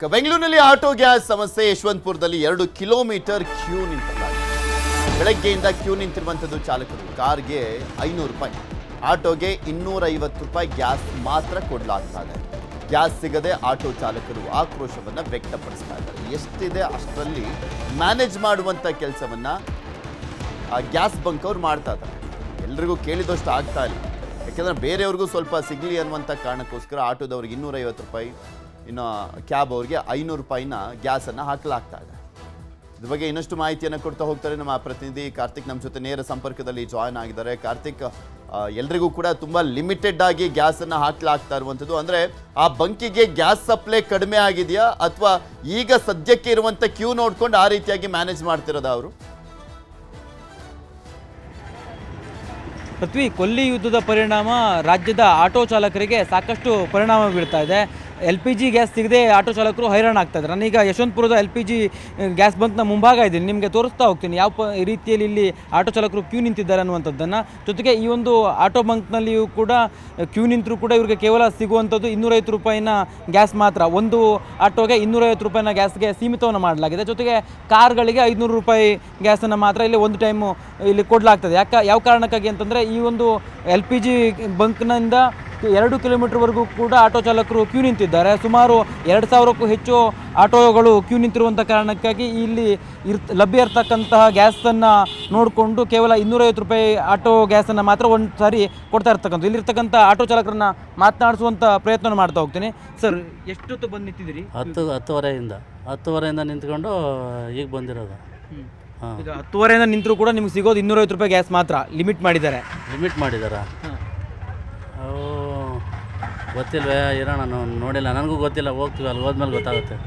ಬೆಂಗಳೂರಿನಲ್ಲಿ auto gas ಸಮಸ್ಯೆ ಯಶವಂತಪುರದಲ್ಲಿ 2 kilometre Q ನಿಂತಿದ್ದಾರೆ. ಬೆಳಗ್ಗೆಯಿಂದ ಕ್ಯೂ ನಿಂತಿರುವಂಥದ್ದು ಚಾಲಕರು. ಕಾರ್ಗೆ 500 ರೂಪಾಯಿ, ಆಟೋಗೆ 250 ರೂಪಾಯಿ ಗ್ಯಾಸ್ ಮಾತ್ರ ಕೊಡಲಾಗ್ತಾ ಇದೆ. ಗ್ಯಾಸ್ ಸಿಗದೆ ಆಟೋ ಚಾಲಕರು ಆಕ್ರೋಶವನ್ನು ವ್ಯಕ್ತಪಡಿಸ್ತಾ ಇದ್ದಾರೆ. ಎಷ್ಟಿದೆ ಅಷ್ಟರಲ್ಲಿ ಮ್ಯಾನೇಜ್ ಮಾಡುವಂಥ ಕೆಲಸವನ್ನ ಆ ಗ್ಯಾಸ್ ಬಂಕ್ ಅವ್ರು ಮಾಡ್ತಾ ಇದ್ದಾರೆ. ಎಲ್ರಿಗೂ ಕೇಳಿದಷ್ಟು ಆಗ್ತಾ ಇಲ್ಲ. ಯಾಕೆಂದರೆ ಬೇರೆಯವ್ರಿಗೂ ಸ್ವಲ್ಪ ಸಿಗಲಿ ಅನ್ನುವಂಥ ಕಾರಣಕ್ಕೋಸ್ಕರ ಆಟೋದವ್ರಿಗೆ 250 ರೂಪಾಯಿ, ಇನ್ನು ಕ್ಯಾಬ್ ಅವ್ರಿಗೆ 500 ರೂಪಾಯಿನ ಗ್ಯಾಸನ್ನು ಹಾಕಲಾಗ್ತಾ ಇದೆ. ಇದ್ರ ಬಗ್ಗೆ ಇನ್ನಷ್ಟು ಮಾಹಿತಿಯನ್ನು ಕೊಡ್ತಾ ಹೋಗ್ತಾರೆ ನಮ್ಮ ಪ್ರತಿನಿಧಿ ಕಾರ್ತಿಕ್. ನಮ್ಮ ಜೊತೆ ನೇರ ಸಂಪರ್ಕದಲ್ಲಿ ಜಾಯ್ನ್ ಆಗಿದ್ದಾರೆ. ಕಾರ್ತಿಕ್, ಎಲ್ರಿಗೂ ಕೂಡ ತುಂಬ ಲಿಮಿಟೆಡ್ ಆಗಿ ಗ್ಯಾಸನ್ನು ಹಾಕಲಾಗ್ತಾ ಇರುವಂಥದ್ದು. ಅಂದರೆ ಆ ಬಂಕಿಗೆ ಗ್ಯಾಸ್ ಸಪ್ಲೈ ಕಡಿಮೆ ಆಗಿದೆಯಾ ಅಥವಾ ಈಗ ಸದ್ಯಕ್ಕೆ ಇರುವಂಥ ಕ್ಯೂ ನೋಡ್ಕೊಂಡು ಆ ರೀತಿಯಾಗಿ ಮ್ಯಾನೇಜ್ ಮಾಡ್ತಿರೋದಾ ಅವರು? ಪೃಥ್ವಿ, ಕೊಲ್ಲಿ ಯುದ್ಧದ ಪರಿಣಾಮ ರಾಜ್ಯದ ಆಟೋ ಚಾಲಕರಿಗೆ ಸಾಕಷ್ಟು ಪರಿಣಾಮ ಬೀಳ್ತಾ ಇದೆ. LPG ಗ್ಯಾಸ್ ಸಿಗದೆ ಆಟೋ ಚಾಲಕರು ಹೈರಾಣ ಆಗ್ತಾ ಇದ್ದಾರೆ. ನಾನೀಗ ಯಶವಂತಪುರದ LPG ಗ್ಯಾಸ್ ಬಂಕ್ನ ಮುಂಭಾಗ ಇದ್ದೀನಿ. ನಿಮಗೆ ತೋರಿಸ್ತಾ ಹೋಗ್ತೀನಿ ಯಾವ ರೀತಿಯಲ್ಲಿ ಇಲ್ಲಿ ಆಟೋ ಚಾಲಕರು ಕ್ಯೂ ನಿಂತಿದ್ದಾರೆ ಅನ್ನುವಂಥದ್ದನ್ನು. ಜೊತೆಗೆ ಈ ಒಂದು ಆಟೋ ಬಂಕ್ನಲ್ಲಿಯೂ ಕೂಡ ಕ್ಯೂ ನಿಂತರೂ ಕೂಡ ಇವರಿಗೆ ಕೇವಲ ಸಿಗುವಂಥದ್ದು 250 ರೂಪಾಯಿನ ಗ್ಯಾಸ್ ಮಾತ್ರ. ಒಂದು ಆಟೋಗೆ 250 ರೂಪಾಯಿನ ಗ್ಯಾಸ್ಗೆ ಸೀಮಿತವನ್ನು ಮಾಡಲಾಗಿದೆ. ಜೊತೆಗೆ ಕಾರ್ಗಳಿಗೆ 500 ರೂಪಾಯಿ ಗ್ಯಾಸನ್ನು ಮಾತ್ರ ಇಲ್ಲಿ ಒಂದು ಟೈಮು ಇಲ್ಲಿ ಕೊಡಲಾಗ್ತದೆ. ಯಾವ ಕಾರಣಕ್ಕಾಗಿ ಅಂತಂದರೆ ಈ ಒಂದು LPG ಬಂಕ್ನಿಂದ 2 ಕಿಲೋಮೀಟರ್ವರೆಗೂ ಕೂಡ ಆಟೋ ಚಾಲಕರು ಕ್ಯೂ ನಿಂತಿದ್ದಾರೆ. ಸುಮಾರು 2000ಕ್ಕೂ ಹೆಚ್ಚು ಆಟೋಗಳು ಕ್ಯೂ ನಿಂತಿರುವಂಥ ಕಾರಣಕ್ಕಾಗಿ ಇಲ್ಲಿ ಲಭ್ಯ ಇರತಕ್ಕಂತಹ ಗ್ಯಾಸನ್ನು ನೋಡಿಕೊಂಡು ಕೇವಲ 250 ರೂಪಾಯಿ ಆಟೋ ಗ್ಯಾಸನ್ನು ಮಾತ್ರ ಒಂದು ಸಾರಿ ಕೊಡ್ತಾ ಇರ್ತಕ್ಕಂಥ. ಇಲ್ಲಿರ್ತಕ್ಕಂಥ ಆಟೋ ಚಾಲಕರನ್ನ ಮಾತನಾಡಿಸುವಂಥ ಪ್ರಯತ್ನ ಮಾಡ್ತಾ ಹೋಗ್ತೀನಿ. ಸರ್, ಎಷ್ಟೊತ್ತು ಬಂದು ನಿಂತಿದ್ದೀರಿ? 10:30 ನಿಂತ್ಕೊಂಡು ಈಗ ಬಂದಿರೋದು. ಈಗ 10:30 ನಿಂತರೂ ಕೂಡ ನಿಮ್ಗೆ ಸಿಗೋದು 250 ರೂಪಾಯಿ ಗ್ಯಾಸ್ ಮಾತ್ರ ಲಿಮಿಟ್ ಮಾಡಿದ್ದಾರೆ. ಗೊತ್ತಿಲ್ವೇ ಇರೋಣ, ನೋಡಿಲ್ಲ, ನನಗೂ ಗೊತ್ತಿಲ್ಲ. ಹೋಗ್ತೀವಿ, ಅಲ್ಲಿ ಹೋದ್ಮೇಲೆ ಗೊತ್ತಾಗುತ್ತೆ.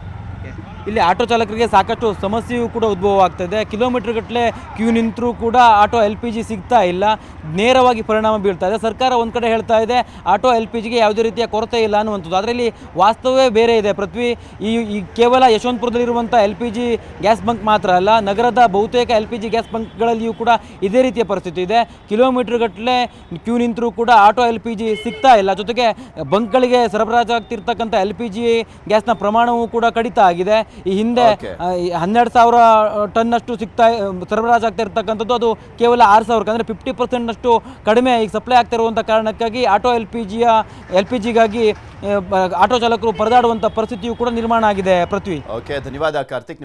ಇಲ್ಲಿ ಆಟೋ ಚಾಲಕರಿಗೆ ಸಾಕಷ್ಟು ಸಮಸ್ಯೆಯೂ ಕೂಡ ಉದ್ಭವ ಆಗ್ತದೆ. ಕಿಲೋಮೀಟರ್ ಗಟ್ಟಲೆ ಕ್ಯೂ ನಿಂತರೂ ಕೂಡ ಆಟೋ LPG ಸಿಗ್ತಾ ಇಲ್ಲ, ನೇರವಾಗಿ ಪರಿಣಾಮ ಬೀಳ್ತಾ ಇದೆ. ಸರ್ಕಾರ ಒಂದು ಕಡೆ ಹೇಳ್ತಾ ಇದೆ ಆಟೋ LPGಗೆ ಯಾವುದೇ ರೀತಿಯ ಕೊರತೆ ಇಲ್ಲ ಅನ್ನುವಂಥದ್ದು. ಅದರಲ್ಲಿ ವಾಸ್ತವವೇ ಬೇರೆ ಇದೆ ಪೃಥ್ವಿ. ಈ ಕೇವಲ ಯಶವಂತಪುರದಲ್ಲಿರುವಂಥ LPG ಗ್ಯಾಸ್ ಬಂಕ್ ಮಾತ್ರ ಅಲ್ಲ, ನಗರದ ಬಹುತೇಕ LPG ಗ್ಯಾಸ್ ಬಂಕ್ಗಳಲ್ಲಿಯೂ ಕೂಡ ಇದೇ ರೀತಿಯ ಪರಿಸ್ಥಿತಿ ಇದೆ. ಕಿಲೋಮೀಟರ್ ಗಟ್ಟಲೆ ಕ್ಯೂ ನಿಂತರೂ ಕೂಡ ಆಟೋ LPG ಸಿಗ್ತಾ ಇಲ್ಲ. ಜೊತೆಗೆ ಬಂಕ್ಗಳಿಗೆ ಸರಬರಾಜಾಗ್ತಿರ್ತಕ್ಕಂಥ LPG ಗ್ಯಾಸ್ನ ಪ್ರಮಾಣವೂ ಕೂಡ ಕಡಿತ ಆಗಿದೆ. ಈ ಹಿಂದೆ 12,000 ಟನ್ನಷ್ಟು ಸರಬರಾಜಾಗ್ತಾ ಇರ್ತಕ್ಕಂಥದ್ದು ಅದು ಕೇವಲ 6,000, ಅಂದರೆ 50% ಕಡಿಮೆ ಈಗ ಸಪ್ಲೈ ಆಗ್ತಾ ಇರುವಂಥ ಕಾರಣಕ್ಕಾಗಿ ಆಟೋ LPGಗಾಗಿ ಆಟೋ ಚಾಲಕರು ಪರದಾಡುವಂಥ ಪರಿಸ್ಥಿತಿಯೂ ಕೂಡ ನಿರ್ಮಾಣ ಆಗಿದೆ. ಪೃಥ್ವಿ, ಓಕೆ, ಧನ್ಯವಾದ ಕಾರ್ತಿಕ್.